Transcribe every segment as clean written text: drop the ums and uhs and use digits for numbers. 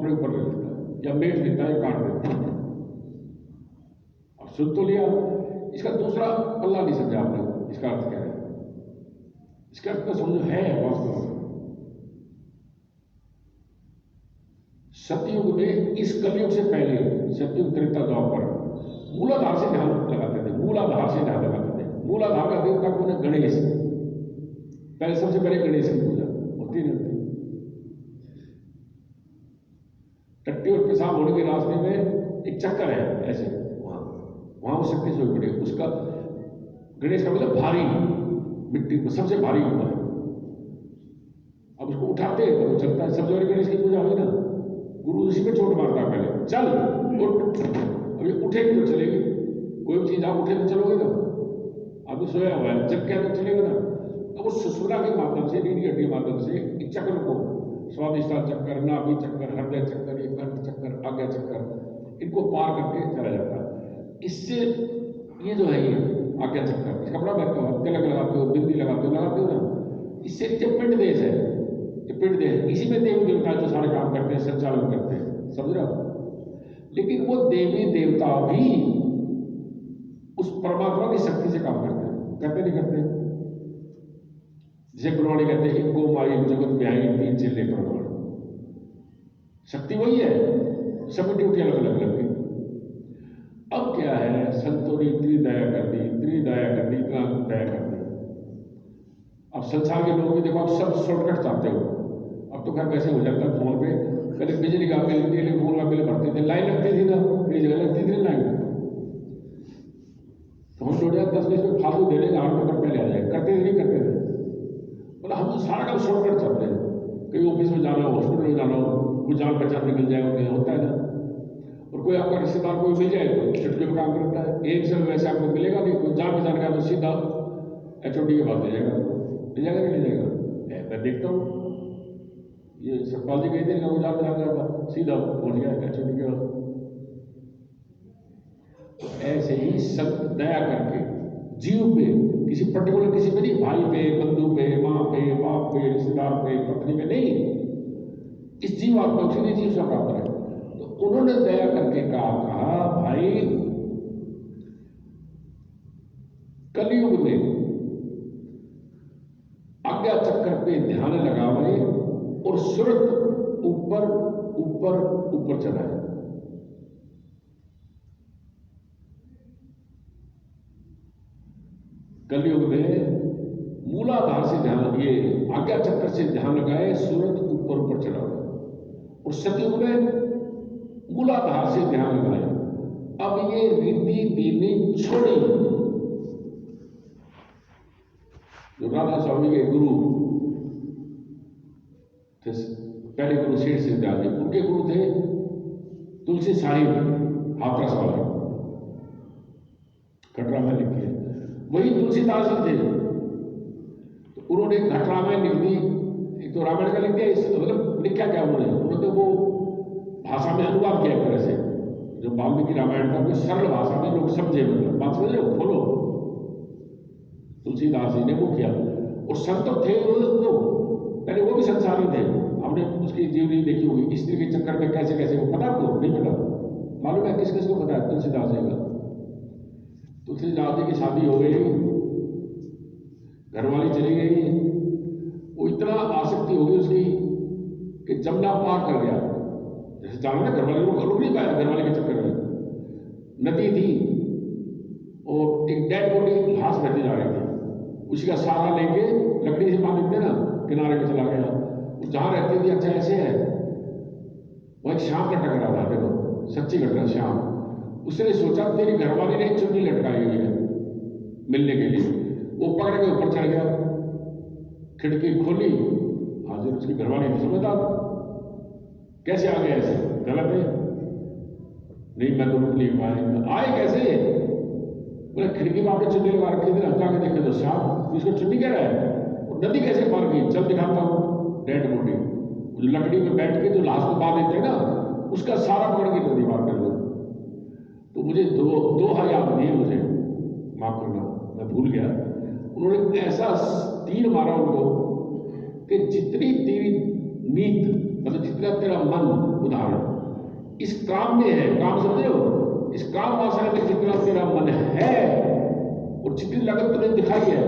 अपने ऊपर ले लेता है, या मेट लेता है, काट देता है। अब सुन तो लिया, इसका दूसरा पल्ला नहीं समझा आपने, इसका अर्थ क्या है? इसका अर्थ तो समझो है वास्तव में सतयुग में, इस कलयुग से पहले सतयुग त्रेता द्वापर मूलाधार से ध्यान लगाते थे, मूलाधार से ध्यान लगाते थे। मूलाधार का देवता कौन है? गणेश। पहले सबसे पहले गणेश की पूजा होती नहीं होती। टट्टी और पेशाब होने के रास्ते में एक चक्कर है ऐसे, वहां वो शक्ति सोई पड़े, उसका गणेश का मतलब भारी, मिट्टी को सबसे भारी होता है। अब उसको उठाते हैं तो वो चलता है। सबसे बड़ी गणेश की पूजा हुई ना, गुरु उसी पे चोट मारता है पहले, चल उठ। अब ये उठेगी तो चलेगी, कोई भी चीज आप उठे तो चलोगे ना, अभी सोया हुआ है, जब क्या तो चलेगा ना। तो वो सुषुम्ना के माध्यम से, रीढ़ की हड्डी के माध्यम से एक चक्र को, स्वादिष्टान चक्कर, नाभि चक्कर, हृदय चक्कर, एक कंठ चक्कर, आज्ञा चक्कर, इनको पार करके चला जाता है। इससे ये जो है, ये आज्ञा चक्कर, इसका बड़ा महत्व है। तिलक लगाते हो, बिंदी लगाते हो ना, इससे पिंड देश है, ये पिंड देश, इसी में देवी देवता जो सारे काम करते हैं, संचालन करते हैं, समझ रहे हो? लेकिन वो देवी देवता भी उस परमात्मा की शक्ति से काम करते हैं, करते नहीं करते? जैसे गुरुवाणी कहते हैं, इनको माई जगत ब्याही तीन चेले प्रमाण, शक्ति वही है, सब ड्यूटी अलग अलग लग गई। अब क्या है, संतों ने इतनी दया कर दी, इतनी दया कर दी, इतना दया कर दी। अब संसार के लोग भी देखो, आप सब शॉर्टकट चाहते हो। अब तो खैर वैसे हो जाता है फोन पे, पहले बिजली का बिल, टेलीफोन का बिल भरते थे, लाइन लगती थी ना, कई जगह लगती थी लाइन, तो हम जोड़े 10-20 में फालतू दे देंगे, 8 नंबर पहले आ जाएगा, करते थे नहीं करते थे। मतलब हम सारा काम शॉर्टकट चाहते हैं, कहीं ऑफिस में जाना हो, हॉस्पिटल में जाना हो, कुछ जान पहचान निकल जाए, उन्हें होता है ना। और कोई आपका रिश्तेदार कोई मिल जाए तो चुटकी में काम करता है, एक से वैसे आपको मिलेगा नहीं, कोई जान पहचान का तो सीधा HOD के पास ले जाएगा, ले जाएगा नहीं ले जाएगा। मैं देखता हूँ ये सतपाल जी कई दिन का जान पहचान का सीधा पहुंच गया HOD के पास। तो ऐसे ही सब दया करके जीव पे, किसी पर्टिकुलर किसी पे नहीं, भाई पे, बंधु पे, माँ पे, बाप पे, रिश्तेदार पे, पत्नी पे नहीं, इस जीव आत्मा उसी जीव से प्राप्त है। तो उन्होंने दया करके कहा भाई कलयुग में आज्ञा चक्र पे ध्यान लगावे और सुरत ऊपर ऊपर ऊपर चढ़ाए। कलयुग में मूलाधार से ध्यान, ये आज्ञा चक्र से ध्यान लगाए, सूरत ऊपर ऊपर चढ़ाए। और सतयुग में मूलाधार से ध्यान लगाए। अब ये रिद्धि दीनी छोड़ी। जो राधा स्वामी के गुरु थे, पहले गुरु शेर सिद्धार्थ, उनके गुरु थे तुलसी साहिब हाथरस वाले, कटरा में लिखे, वही तुलसीदास जी थे। तो उन्होंने घट रामायण लिख दी, एक तो रामायण का लिख दिया, मतलब लिखा क्या उन्होंने तो वो भाषा में अनुवाद किया एक तरह से, जो वाल्मीकि रामायण का सरल भाषा में लोग समझे, मतलब बात समझ रहे हो, फॉलो। तुलसीदास जी ने वो किया। और संत थे वो पहले, वो भी संसारी थे, हमने उसकी जीवनी देखी होगी, स्त्री के चक्कर में कैसे कैसे, वो पता आपको नहीं पता? मालूम है किस किस को पता है? तुलसीदास जी का। तुलसीदास जी की शादी हो गई, घरवाली चली गई, वो इतना आसक्ति हो गई उसकी कि जमुना पार कर गया। जैसे जाना ना, घरवाले को रुक नहीं पाया, घरवाले के चक्कर में नदी थी और एक डेड बॉडी घास भरती जा रही थी, उसी का सहारा लेके लकड़ी से बांध देते ना, किनारे पे चला गया। जहां रहती थी, अच्छा ऐसे है, वो एक शाम का टकरा था, देखो सच्ची घटना। शाम उसने सोचा तेरी घरवाली ने चुन्नी लटकाई हुई है मिलने के लिए, वो पकड़ के ऊपर चढ़ गया, खिड़की खोली, हाजिर उसकी घरवाली नहीं, समझदार, कैसे आ गया ऐसे? गलत है, नहीं मैं तो रुक नहीं पाएगा। आए कैसे? बोले खिड़की में आपने चुन्नी लगा रखी थी, हटा के देखे तो साफ, इसको चुन्नी कह रहा है। और नदी कैसे पार गई? जब दिखाता हूँ डेड बॉडी, जो लकड़ी में बैठ के जो लाश को बांध देते हैं ना, उसका सारा पकड़ के नदी पार कर लो। तो मुझे दोहा याद नहीं है, मुझे माफ करना, मैं भूल गया। उन्होंने ऐसा तीर मारा उनको कि जितनी तीर नीत मतलब जितना तेरा मन, उदाहरण इस काम में है, काम समझे हो, इस काम वासना में जितना तेरा मन है और जितनी लगन तुमने दिखाई है,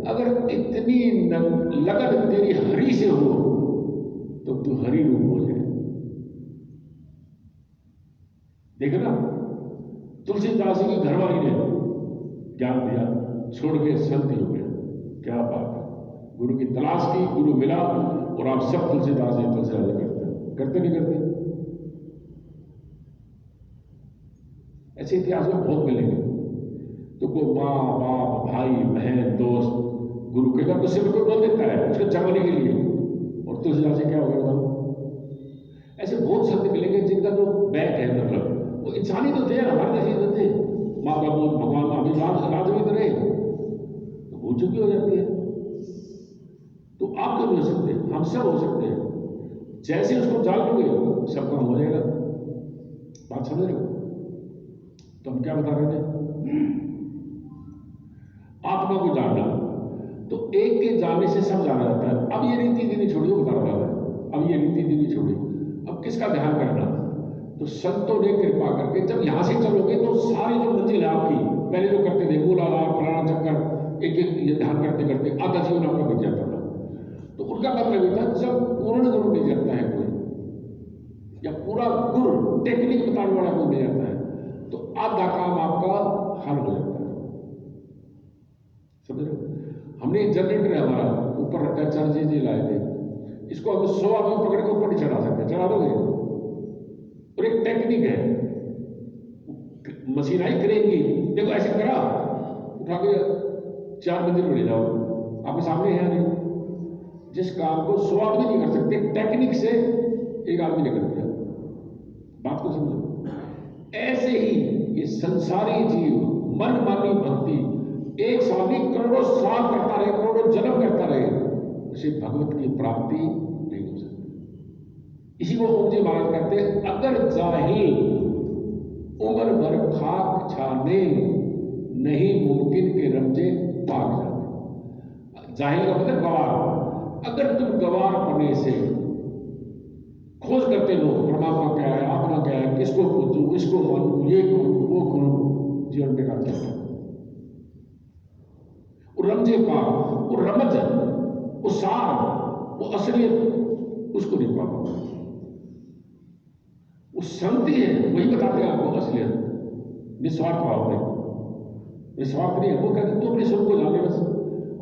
अगर इतनी लगन तेरी हरि से हो तो तू हरि रूप हो जाए। देखो ना, तुलसीदास जी की घरवाली ने ज्ञान दिया, छोड़ के संत हो गए। क्या बात है, गुरु की तलाश की, गुरु मिला, और आप सब तुलसीदास जी करते नहीं करते? ऐसे इतिहास में बहुत मिलेंगे। तो कोई माँ बाप भाई बहन दोस्त गुरु के का गुस्से में कोई बोल देता है उसको जमाने के लिए, और तुलसीदास जी क्या हो गया बताओ? ऐसे बहुत संत मिलेंगे जिनका जो बैक है, मतलब वो इंसानी तो थे, हमारे जैसे तो थे, माँ बाबू भगवान अभी राज में तो रहे, तो वो चुकी हो जाती है। तो आप क्यों नहीं हो सकते? हम सब हो सकते हैं। जैसे उसको जान लोगे सब काम हो जाएगा। बात समझ रहे हो? तो हम क्या बता रहे थे? आत्मा को जानना, तो एक के जानने से सब जाना जाता है। अब ये रीति दीनी छोड़ी, बता रहा है, अब ये रीति दीनी छोड़ी, अब किसका ध्यान करना? तो संतों ने कृपा करके, जब यहां से चलोगे तो सारी जो मंजिल है आपकी, पहले जो करते थे मूलाधार फलाना चक्कर, एक एक ये ध्यान करते करते आधा जीवन आपका बीत जाता था। तो उनका मतलब ये था, जब पूर्ण गुरु मिल जाता है कोई, या पूरा गुरु टेक्निक बताने वाला कोई मिल जाता है, तो आधा काम आपका हल हो जाता है। समझ रहे हो? हमने एक जनरेटर है हमारा ऊपर रखा है, चार्ज जी लाए थे, इसको हम 100 आदमी पकड़ के ऊपर नहीं चढ़ा सकते, चढ़ा दोगे? और एक टेक्निक है, मशीन आई क्रेन की, देखो ऐसे करा, उठा के 4 मंजिल में ले जाओ, आपके सामने है नहीं। जिस काम को 100 आदमी नहीं कर सकते, टेक्निक से एक आदमी ने कर दिया। बात को समझो। ऐसे ही ये संसारी जीव मन मानी भक्ति एक साल में करोड़ों साल करता रहे, करोड़ों जन्म करता रहे, उसे भगवत की प्राप्ति नहीं हो सकती। इसी को ओम जी महाराज कहते हैं, अगर जाहिल उम्र भर खाक छाने, नहीं मुमकिन के रमजे पाक जाने। जाहिल का मतलब गवार। अगर तुम गवार पने से खोज करते हो परमात्मा क्या है, आत्मा क्या है, किसको पूछूं, इसको मानूं, ये करूं, वो करूं, जीवन बेकार चलता है। वो रमजे पाक, वो रमज, वो सार, वो असलियत, उसको नहीं पा पाओ। वो संति है, वही बताते हैं आपको असलियत, निस्वार्थ भाव में। निस्वार्थ नहीं है, वो कहते तो अपने स्वरूप को जाने, बस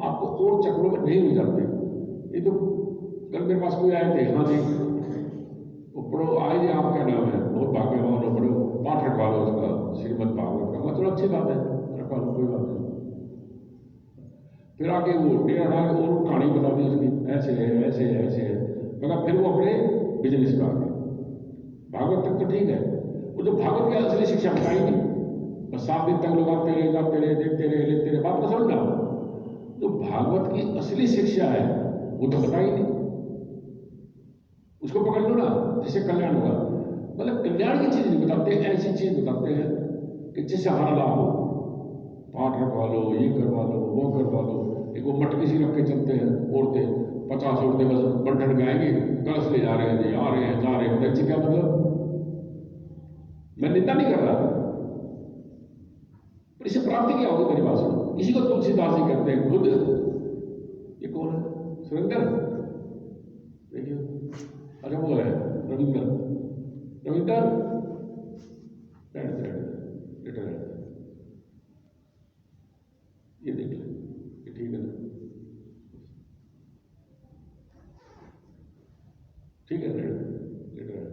आपको और चक्रों में नहीं हो जाते। ये तो कल मेरे पास कोई आए थे, हाँ जी वो पढ़ो, आए जी आपका नाम है, बहुत भाग्यवान हो, पढ़ो, पाठ रखवा लो उसका, श्रीमद् भागवत का। मतलब अच्छी बात है, रखवा लो, कोई बात नहीं। फिर आगे वो डेरा डाल और कहानी बता दी उसकी, ऐसे है ऐसे है ऐसे है, मगर फिर वो अपने बिजनेस में आ गए। भागवत तक तो ठीक है, वो जो भागवत की असली शिक्षा बताई नहीं, बस 7 दिन तक लोग आते रहे, जाते रहे, देखते रहे, लेते रहे, बात को समझना। जो भागवत की असली शिक्षा है वो तो बताई नहीं, उसको पकड़ लो ना, जिससे कल्याण होगा। मतलब कल्याण की चीज नहीं बताते, ऐसी चीज बताते हैं कि जिससे हमारा लाभ हो। पाठ रखवा लो, ये करवा लो, वो करवा लो। एक वो मटकी सी रख के चलते हैं औरतें, 50 औरतें बस बंटन गाएंगे, कलश ले जा रहे हैं जी, आ रहे हैं, जा रहे हैं, बच्चे क्या मतलब? मैं निंदा नहीं कर रहा, पर इससे प्राप्ति क्या होगी? मेरी बात सुनो, इसी को तुलसीदास जी कहते हैं खुद। ये कौन है? सुरेंद्र, देखिए, अच्छा वो है रविंद्र। रविंद्र लेटर है, ये देख ले, ये ठीक है ना? ठीक है, लेटर है।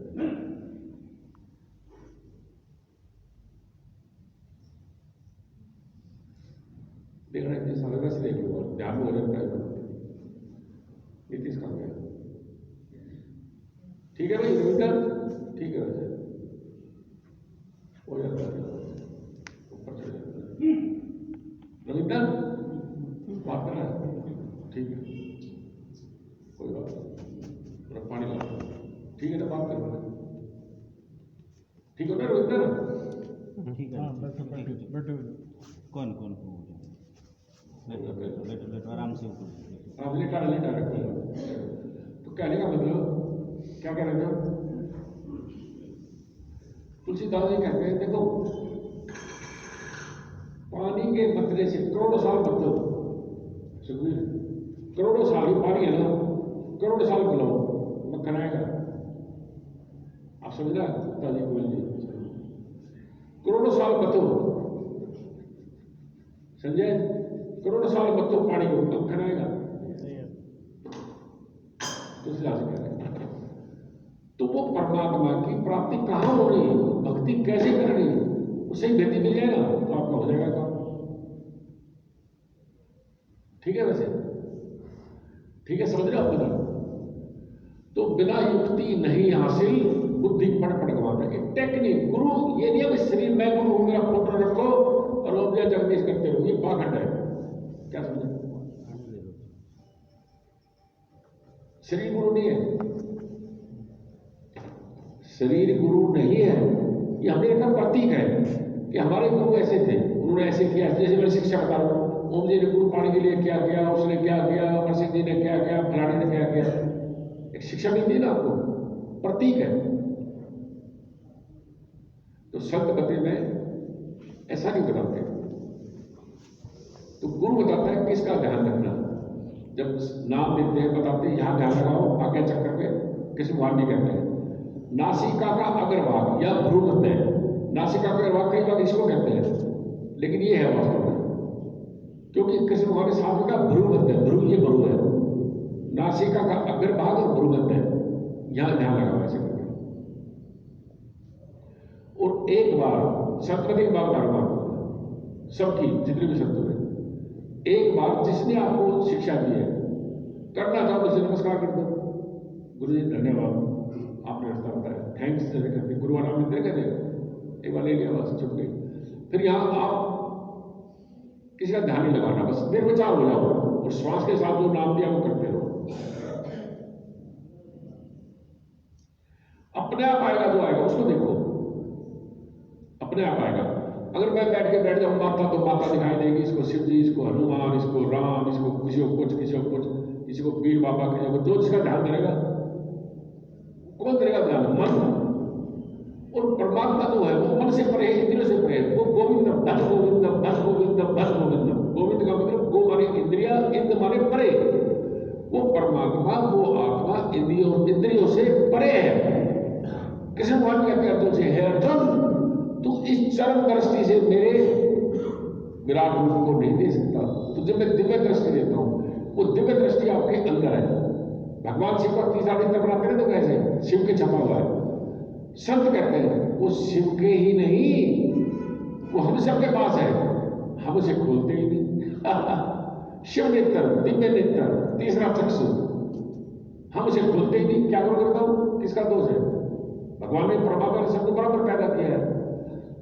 देख रहे हैं, सारे वैसे देख लो, ध्यान में हो जाता है। नीतीश कहाँ गया? ठीक है भाई रविंदर, ठीक है, वैसे हो जाता है, ऊपर चढ़ जाता है। रविंदर बात कर रहा है, ठीक है, कोई बात नहीं, थोड़ा पानी ला, ठीक है ना? बात कर रहा है, ठीक है ना रविंदर? ठीक है, बैठो। कौन कौन बैठो आराम से ऊपर। लेटा रखो। तो कहने का मतलब क्या कह रहे थे आप? तुलसीदास जी कहते हैं देखो, पानी के मतरे से करोड़ों साल मतलब सुखबीर, करोड़ों साल ही पानी है ना, करोड़ों साल पिलाओ मक्खन आएगा। आप समझ रहे हैं ताजी गोयल जी? करोड़ों साल बतो, समझे? करोड़ों साल बतो पानी को, मक्खन आएगा। तुलसीदास जी कह रहे हैं तो वो परमात्मा की प्राप्ति कहाँ हो रही है, भक्ति कैसे करनी है, उसे ही व्यक्ति मिल जाएगा तो आपका हो जाएगा काम। ठीक है? वैसे ठीक है, समझ रहे हो आप? तो बिना युक्ति नहीं हासिल, बुद्धि पड़ गवाता है। टेक्निक गुरु ये नहीं है शरीर मैं गुरु हूं, मेरा फोटो रखो और उपजा जगदीश करते हो, ये पाखंड है। क्या समझे? शरीर गुरु नहीं है, शरीर गुरु नहीं है। ये हमने देखा प्रतीक है कि हमारे गुरु ऐसे थे, उन्होंने ऐसे किया। जैसे मैं शिक्षा बता रहा हूं, ओम जी ने गुरु पाने के लिए क्या किया, उसने क्या किया, अमर सिंह जी ने क्या किया, फलाने ने क्या किया। एक शिक्षा मिलती है ना आपको, प्रतीक है। तो संत गति में ऐसा नहीं बताते। तो गुरु बताता है किसका ध्यान रखना। जब नाम देते हैं बताते हैं यहां ध्यान लगाओ, आगे चक्कर पे किसी भाग नहीं कहते हैं। नासिका का अग्रभाग या भ्रू मध्य है। नासिका का अग्रभाग कई बार इसको कहते हैं, लेकिन ये है वास्तव में, क्योंकि कृष्ण भगवान ने साथ का भ्रू मध्य, भ्रू ये भ्रू है, नासिका का अग्रभाग और भ्रू मध्य है, यहां ध्यान लगाओ ऐसे करके। और एक बार सतपति बार बार सबकी जितने भी संत हुए, एक बार जिसने आपको शिक्षा दी है करना चाहो तो नमस्कार कर दो, गुरु जी धन्यवाद आपने रास्ता बताया, थैंक्स करते, गुरु नाम मिलते कहते, एक बार ले लिया बस छुट गई। फिर यहां आप किसी का ध्यान नहीं लगाना, बस निर्विचार हो जाओ और श्वास के साथ जो नाम दिया वो करते रहो। अपने आप आएगा, जो आएगा उसको देखो, अपने आप आएगा। अगर मैं बैठ जाऊं माता तो माता दिखाई देगी, इसको शिव जी, इसको हनुमान, इसको राम, इसको किसी को कुछ, किसी को कुछ, किसी को पीर बाबा, किसी को जो जिसका ध्यान करेगा, कौन करेगा ध्यान? मन। और परमात्मा जो है वो मन से परे, इंद्रियों से परे। वो गोविंदम भज गोविंदम भज गोविंदम भज गोविंदम। गोविंद का मतलब गो माने इंद्रिया, इंद्र माने परे। वो परमात्मा, वो आत्मा इंद्रियों से परे है। कृष्ण भगवान कहते हैं अर्जुन से, हे अर्जुन तू इस चरम दृष्टि से मेरे विराट रूप को नहीं दे सकता, तुझे मैं दिव्य दृष्टि देता हूं। वो दिव्य दृष्टि आपके अंदर है। भगवान शिव का 30 आदि तक बनाते हैं तो कैसे शिव के छपा हुआ है। संत कहते हैं वो शिव के ही नहीं, वो हम सबके पास है, हम उसे खोलते ही नहीं। शिव नेत्र, दिव्य नेत्र, तीसरा चक्षु, हम उसे खोलते ही नहीं। क्या करता हूं? किसका दोष है? भगवान ने, परमात्मा ने सबको बराबर पैदा किया है।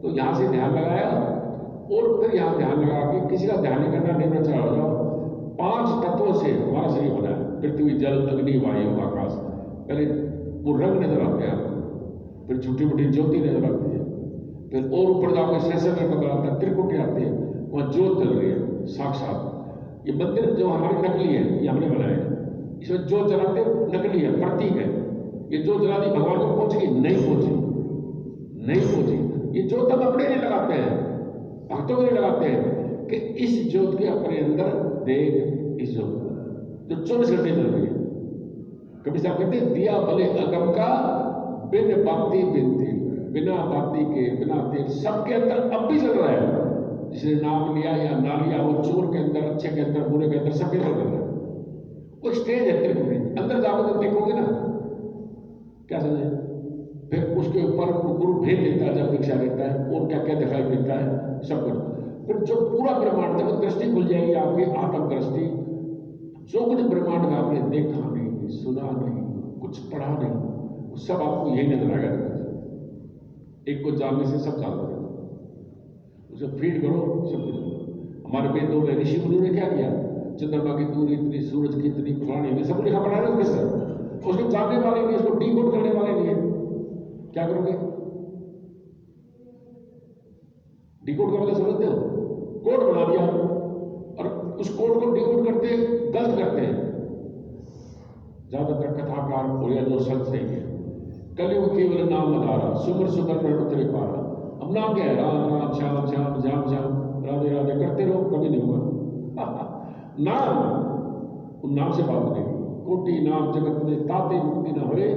तो यहां से ध्यान लगाया और फिर यहां ध्यान लगा के किसी का ध्यान नहीं करना, निर्विचार हो जाओ। 5 तत्वों से हमारा शरीर बना है, पृथ्वी, जल, अग्नि, वायु, आकाश। पहले वो रंग नजर आते हैं, फिर छोटी मोटी ज्योति नजर आती है, फिर और ऊपर जाकर सहस्त्र नजर आता है, त्रिकुटी आती है, वहां ज्योत जल रही है साक्षात। ये मंदिर जो हमारी नकली है, ये हमने बनाया है, इसमें ज्योत जलाते नकली है, प्रतीक है। ये ज्योत जला दी भगवान को पहुंचेगी? नहीं पहुंची, नहीं पहुंची। ये ज्योत हम अपने लिए लगाते हैं, भक्तों के लिए लगाते हैं कि इस ज्योत के अपने अंदर देख, इस ज्योत जो 24 घंटे चल रही है। कभी साहब कहते हैं दिया भले अगम का बिन बाती बिनती, बिना बाती के, बिना तेल, सबके अंदर अब भी चल रहा है। जिसने नाम लिया या ना लिया, वो चोर के अंदर, अच्छे के अंदर, बुरे के अंदर, सबके अंदर चल रहा है। वो स्टेज है त्रिपुरी, अंदर जाओगे तो देखोगे ना, क्या समझे? फिर उसके ऊपर गुरु भेद देता है, जब दीक्षा देता है, और क्या क्या दिखाई देता है, सब कुछ। फिर जो पूरा ब्रह्मांड है वो दृष्टि खुल जाएगी आपकी, आत्म दृष्टि। जो कुछ ब्रह्मांड में आपने देखा नहीं, सुना नहीं, कुछ पढ़ा नहीं, वो सब आपको यही नजर आएगा। एक को जानने से सब जान जाएगा, उसे फीड करो, सब कुछ। हमारे वेदों में ऋषि मुनियों ने क्या किया? चंद्रमा की दूरी इतनी, सूरज की इतनी, पुरानी, सब लिखा पढ़ा रहे हो किससे? उसको जानने वाले नहीं, उसको डीकोड करने वाले नहीं है। क्या करोगे? डिकोड का मतलब समझते हो? कोड बना दिया और उस कोड को डिकोड करते गलत करते हैं ज्यादातर कथाकार और या जो संत सही है। कलयुग केवल नाम आधारा, सुमर सुमर में उतरे पारा। अब नाम क्या है? राम राम श्याम श्याम श्याम श्याम राधे राधे करते रहो, कभी नहीं हुआ। नाम, उन नाम से बात बनेगी। कोटि नाम जगत में ताते मुक्ति ना हुए,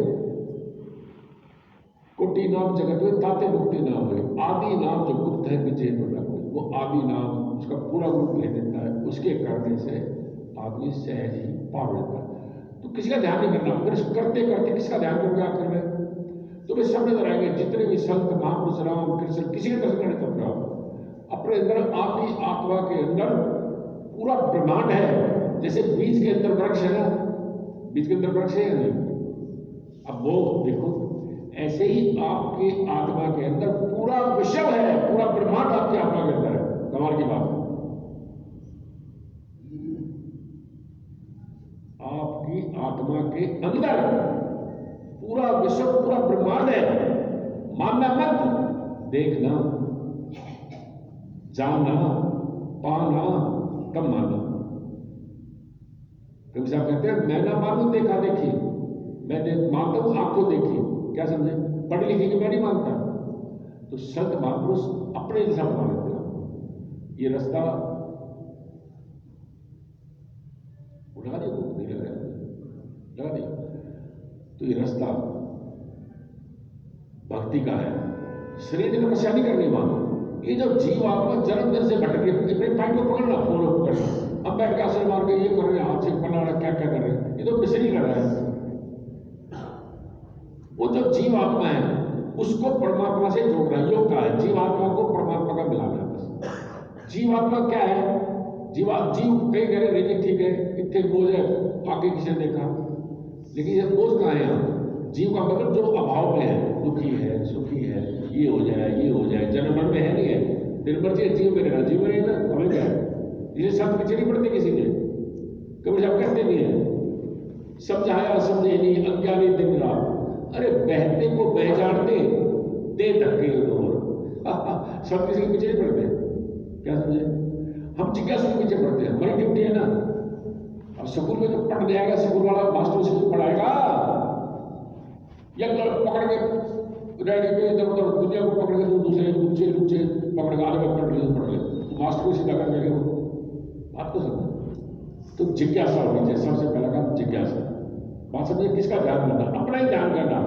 कोटि नाम जगत में ताते मुक्ति ना हुए। आदि नाम जो गुप्त है विजय में न कोई, वो आदि नाम उसका पूरा रूप ले देता है, उसके करने से आदमी सहज ही पार लेता है। तो किसी का ध्यान नहीं करना, फिर करते करते किसका ध्यान करोगे आखिर में? तो वे सब नजर आएंगे, जितने भी संत महापुरुष राम कृष्ण, किसी के दर्शन करने तब जाओ। अपने अंदर आपकी आत्मा के अंदर पूरा ब्रह्मांड है। जैसे बीज के अंदर वृक्ष है ना, बीज के अंदर वृक्ष है या नहीं? अब वो देखो, ऐसे ही आपके आत्मा के अंदर पूरा विश्व है, पूरा ब्रह्मांड आपकी आत्मा के अंदर है। कमाल की बात, आपकी आत्मा के अंदर पूरा विश्व, पूरा ब्रह्मांड है। मानना मत, देखना, जानना, पाना, कब मानना। कभी साहब कहते हैं मैं ना मानू देखा देखी, मैं मानता हूं आपको देखी। क्या समझे? पढ़ लिखी कि मैं नहीं मानता। तो संत महापुरुष अपने जैसा बना लेते हैं। ये रास्ता उठा दे, नहीं लग रहा, लगा दे। तो ये रास्ता भक्ति का है, शरीर की तपस्या नहीं करनी। मानो ये जो जीव आत्मा जन्म दर से भटक रही है, पाइप को पकड़ना, फॉलो करना। अब बैठ के आसन मार के ये कर रहे हैं, हाथ से पकड़ना, क्या क्या कर रहे हैं, ये तो मिसरी कर रहा है। वो जो जीव आत्मा है उसको परमात्मा से जोड़ना योग का है। जीव आत्मा को परमात्मा का मिलाना है बस। जीव आत्मा क्या है? जीव कई कह रहे हैं ठीक है, इतने बोझ है, आगे किसी ने देखा, लेकिन ये बोझ कहाँ है? यहाँ जीव का मतलब जो अभाव में है, दुखी है, सुखी है, ये हो जाए, ये हो जाए, जन्म मरण में है नहीं है, दिन भर जीव में रहना, जीव में रहना हमें क्या है? ये शब्द पीछे नहीं पड़ते किसी ने, कभी सब कहते नहीं है, समझाया समझे नहीं, अज्ञानी दिन रात। अरे बहते को बह जानते, दे धक्के और सब किसी के पीछे नहीं पड़ते। क्या समझे? हम जिज्ञासु के पीछे पड़ते हैं, हमारी ड्यूटी है ना। अब स्कूल में जो पढ़ जाएगा, स्कूल वाला मास्टर से पढ़ाएगा, या पकड़ के रेडी पे इधर उधर दुनिया को पकड़ के दूसरे ऊंचे ऊंचे पकड़ के आगे पढ़ ले, तो मास्टर को सीधा कर देगा। बात को समझो। तो जिज्ञासा होनी चाहिए, सबसे पहला काम जिज्ञासा। बात समझिए, किसका ध्यान करना? अपना ही ध्यान करना।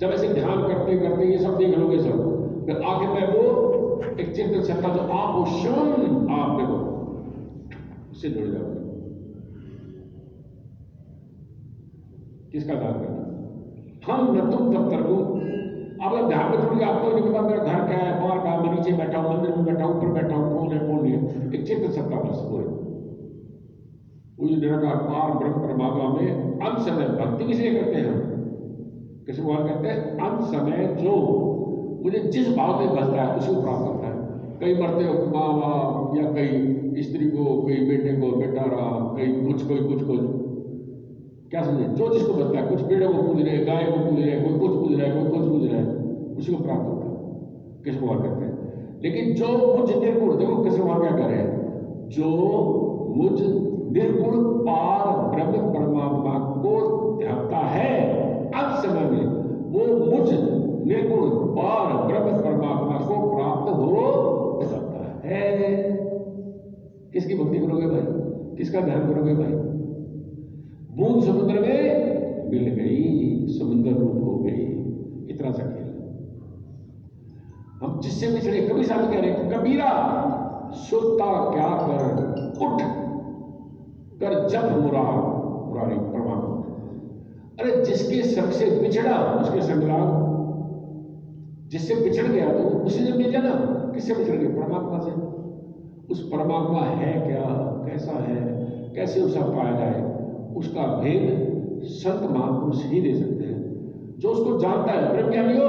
जब ऐसे ध्यान करते करते ये सब देख लोगे सब, फिर आखिर में वो एक चिंतन सत्ता जो आप वो क्षण आप देखो उससे जुड़ जाओगे। किसका ध्यान करना? हम न तुम तब तक अब ध्यान में जुड़ गया, आपको नहीं पता मेरा घर क्या है, बाहर क्या है, मैं नीचे बैठा हूं, मंदिर में बैठा हूं, ऊपर बैठा हूं, कौन है कौन नहीं है, एक चिंतन सत्ता बस वो है। उस निराकार पार ब्रह्म परमात्मा में अंत समय भक्ति किसे करते हैं? कृष्ण भगवान कहते हैं अंत समय जो मुझे जिस भाव में बसता है उसी को प्राप्त करता है। कई मरते हो माँ बाप, या कई स्त्री को, कई बेटे को बेटा रहा, कई कुछ कोई कुछ क्या समझे? जो जिसको बसता है, कुछ पेड़ों को पूज रहे, गाय को पूज रहे, कोई कुछ पूज रहा है, कोई कुछ पूज रहा है, उसी को प्राप्त होता है। कृष्ण भगवान कहते हैं। लेकिन जो मुझ निर्गुण, देखो कृष्ण भगवान क्या कर रहे हैं, जो मुझ निर्गुण पार ब्रह्म परमात्मा को ध्याता है अंत समय में, वो मुझ निर्गुण पार ब्रह्म परमात्मा को प्राप्त हो सकता है। किसकी भक्ति करोगे भाई? किसका ध्यान करोगे भाई? बूंद समुद्र में मिल गई, समुद्र रूप हो गई, इतना सा खेल। हम जिससे बिछड़े, कभी साथ कह रहे कबीरा सोता क्या कर उठ कर जब मुरारी परमात्मा। अरे जिसके संग से बिछड़ा उसके संग लाग, जिससे बिछड़ गया तो उसी से मिल जाना। किससे बिछड़ गया? परमात्मा से। उस परमात्मा है क्या, कैसा है, कैसे उसका पाया जाए, उसका भेद संत महापुरुष ही दे सकते हैं। जो उसको जानता है, ब्रह्म ज्ञानी हो,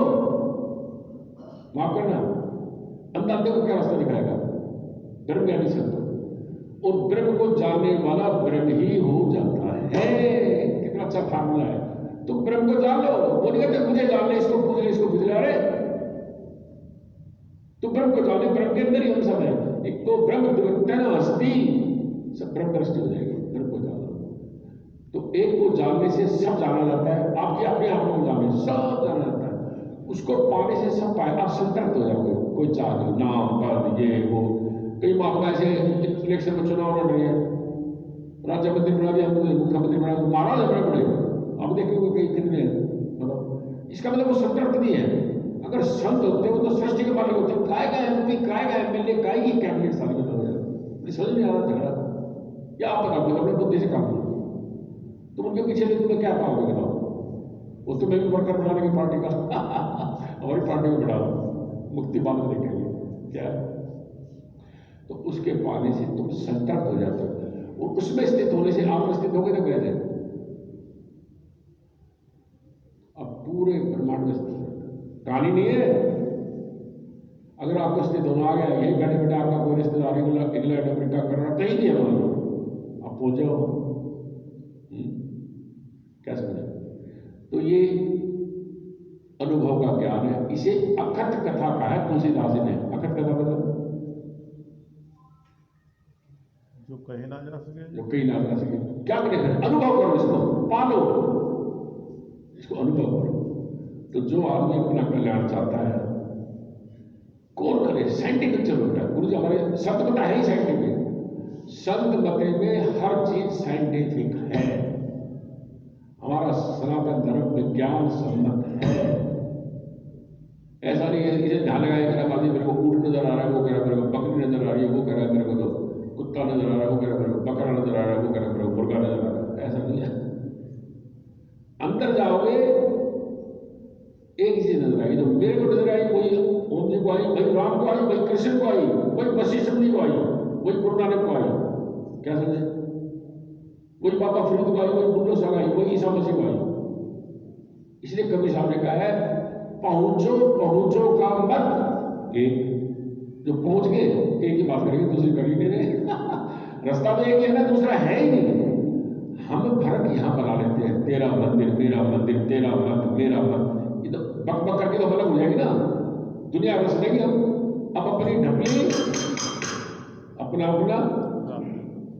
माफ करना, अंधे को क्या रास्ता दिखाएगा? ब्रह्म ज्ञानी संत। और ब्रह्म को जानने वाला ब्रह्म ही हो जाता है। कितना अच्छा फार्मूला है। तो ब्रह्म को जान लो, वो नहीं कहते मुझे जान ले, इसको पूछ ले, इसको पूछ ले। अरे तो ब्रह्म को जाने, ब्रह्म के अंदर ही हम सब है। एक तो ब्रह्म द्वितन अस्थि, सब ब्रह्म दृष्टि हो जाएगी। ब्रह्म को जान लो, तो एक को जानने से सब जाना जाता है, आपके अपने आप को जानने से सब जाना जाता है, उसको पाने से सब पाए, आप संतृप्त हो जाओगे। कोई चाह नहीं, नाम पद ये वो, कई महात्मा ऐसे इलेक्शन में चुनाव लड़ रहे हैं, राज्य मंत्री बना दिया, मुख्यमंत्री बना दिया, महाराज बड़े बड़े, आप देखेंगे कई कितने मतलब, इसका मतलब वो संतृप्त नहीं है। अगर संत होते वो तो सृष्टि के मालिक होते, काय का एमपी, काय का एमएलए, काय की कैबिनेट सारी में हो जाए, समझ नहीं आ रहा झगड़ा। या आप बताओगे अपने बुद्धि से काम करो, तुम उनके पीछे लेकिन तुम्हें क्या पाओगे बताओ? वो तुम्हें भी वर्कर बना लेंगे पार्टी का हमारी पार्टी में बढ़ा मुक्ति बांध देखेंगे क्या? तो उसके पाने से तुम संतृप्त हो जाते हो, और उसमें स्थित होने से आप स्थित हो गए ना कैसे? अब पूरे ब्रह्मांड में स्थित कहानी नहीं है। अगर आपको स्थित होना आ गया, यही बैठे बैठे आपका कोई रिश्तेदार इंग्लैंड अमेरिका कर रहा, कहीं नहीं है वहां, आप पहुंच जाओ। क्या समझे? तो ये अनुभव का ज्ञान है, इसे अखट कथा का है तुलसीदास ने। अखट कथा मतलब जो कहीं ना जा सके, जो कहीं ना जा सके, क्या करें? अनुभव करो, इसको पालो, इसको अनुभव करो। तो जो आदमी अपना कल्याण चाहता है, कौन करे? साइंटिफिक चल होता है, गुरु जी हमारे संत मत है ही साइंटिफिक, संत मत में हर चीज साइंटिफिक है। हमारा सनातन धर्म विज्ञान सम्मत है। ऐसा नहीं है इसे ध्यान लगाया बाजी, मेरे को ऊँट नजर आ रहा है, वो कह रहा मेरे को बकरी नजर आ रही है, वो कह रहा है मेरे को तो कुत्ता नजर आ रहा है, वो कह रहा मेरे को बकरा नजर आ रहा है, वो कह रहा मेरे को मुर्गा नजर आ रहा है। ऐसा नहीं है, अंदर जाओगे एक ही चीज नजर आएगी। जो मेरे को नजर आई वही ओम जी को आई, वही राम को आई, वही कृष्ण को आई, वही वशिष्ठ जी को आई, वही गुरु नानक को आई। क्या समझे? वही बाबा फरीद को आई, वही बुल्लो साहब आई, वही ईसा मसीह को आई। इसलिए कबीर साहब ने कहा है, पहुंचो पहुंचो का मत एक, जो पहुंच गए एक ही बात करेंगे, दूसरी करी नहीं रहे रास्ता तो एक है ना, दूसरा है ही नहीं। हम फर्क यहां बना लेते हैं, तेरा मंदिर मेरा मंदिर, तेरा मत मेरा मत, ये तो बक बक करके तो अलग हो जाएगी ना, दुनिया रस लेगी। हम अब अपनी ढपली अपना अपना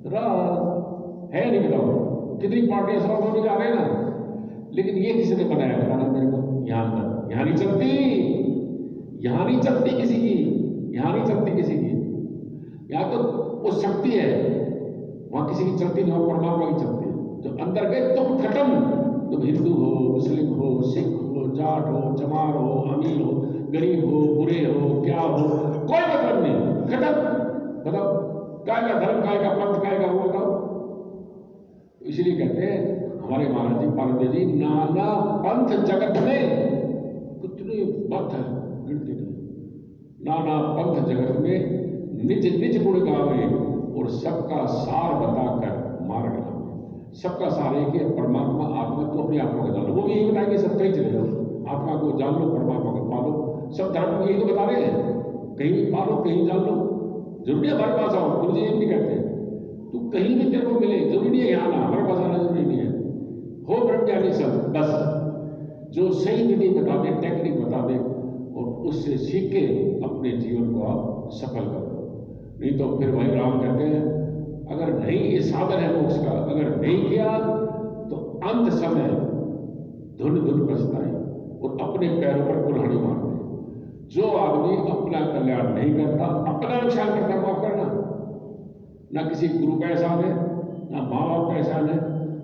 राज है नहीं, बताओ कितनी पार्टियां सब होने जा रहे हैं ना, लेकिन ये किसने बनाया बताना मेरे को? यहां नहीं चलती, यहां नहीं चलती किसी की, यहां नहीं चलती किसी की। यहां तो वो शक्ति है, वहां किसी की चलती नहीं, वहां परमात्मा की चलती है। जो अंदर गए तुम खत्म, तुम हिंदू हो, मुस्लिम हो, सिख हो, जाट हो, चमार हो, अमीर हो, गरीब हो, बुरे हो, क्या हो, कोई मतलब नहीं, खत्म। बताओ काय का धर्म, काय का पंथ, काय का वो बताओ। इसलिए कहते हैं हमारे महाराज जी पार्वती जी, नाना पंथ जगत में, कितने पंथ है गिनती नहीं, नाना पंथ जगत में निज निज गुण गावे, और सबका सार बताकर मार्ग लावे। सबका सार एक है, परमात्मा आत्मा, तो अपने आत्मा को जानो। वो भी यही बताएंगे सबका ही चले जाओ, आत्मा को जान लो, परमात्मा को पालो। सब धर्म को यही तो बता रहे हैं, कहीं भी पालो कहीं जान लो। जरूरी है हमारे पास आओ, गुरु जी ये नहीं कहते तू कहीं भी तेरे को मिले, जरूरी नहीं है यहाँ आना, हमारे पास आना जरूरी नहीं है। हो ब्रह्मज्ञानी सब, बस जो सही विधि बता दे, टेक्निक बता दे, और उससे सीख के अपने जीवन को आप सफल कर दो। नहीं तो फिर वही राम कहते हैं, अगर नहीं, ये साधन है मोक्ष का, अगर नहीं किया तो अंत समय धुन धुन पछताई और अपने पैरों पर कुल्हाड़ी मारते। जो आदमी अपना कल्याण नहीं करता, अपना नुकसान करता, माफ करना, ना किसी गुरु का एहसान है, ना माँ बाप का एहसान है,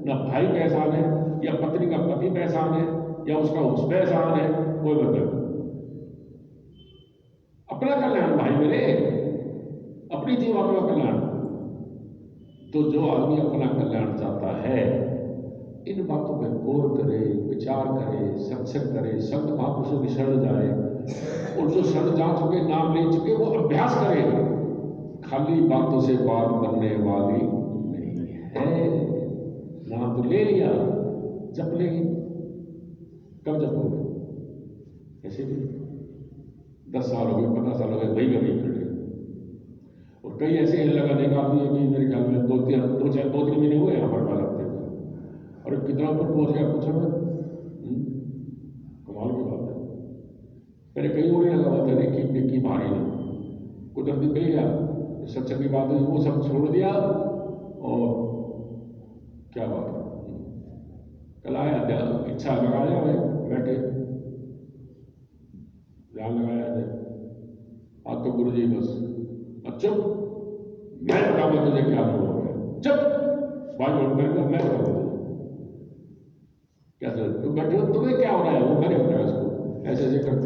ना भाई का एहसान है, या पत्नी का पति का एहसान है, या उसका उस पर एहसान है, कोई मतलब नहीं। अपना कल्याण भाई मेरे, अपनी जीवन का कल्याण। तो जो आदमी अपना कल्याण चाहता है, इन बातों पर गौर करे, विचार करे, सत्संग करे, संत महापुरुषों की शरण जाए, और जो शरण जा चुके, नाम ले चुके, वो अभ्यास करे। खाली बातों से बात बनने वाली नहीं है। नाम तो ले लिया, जप लेगी, कब जपोगे? ऐसे भी 10 साल हो गए, 15 साल हो गए, वही कभी खड़े। और कई ऐसे लगाने का आदमी अभी मेरे ख्याल में 2-3 महीने हुए हमारे पास हफ्ते में, और कितना ऊपर पहुंच गया पूछो मैं, कमाल की बात है। पहले कई उड़े लगा हुआ था, की भारी ने कुदरती मिल गया, सत्संग की बात हुई, वो सब छोड़ दिया, और क्या बात है, कल आया इच्छा लगाया भाई बैठे ध्यान लगाया जाए। आज तो गुरु जी बस चुप, मैं बताऊंगा तुझे क्या अनुभव है, चुप बात करेगा, मैं बताऊंगा कैसे तुम बैठे हो, तुम्हें क्या हो रहा है वो मैंने बताया उसको, ऐसे ऐसे करते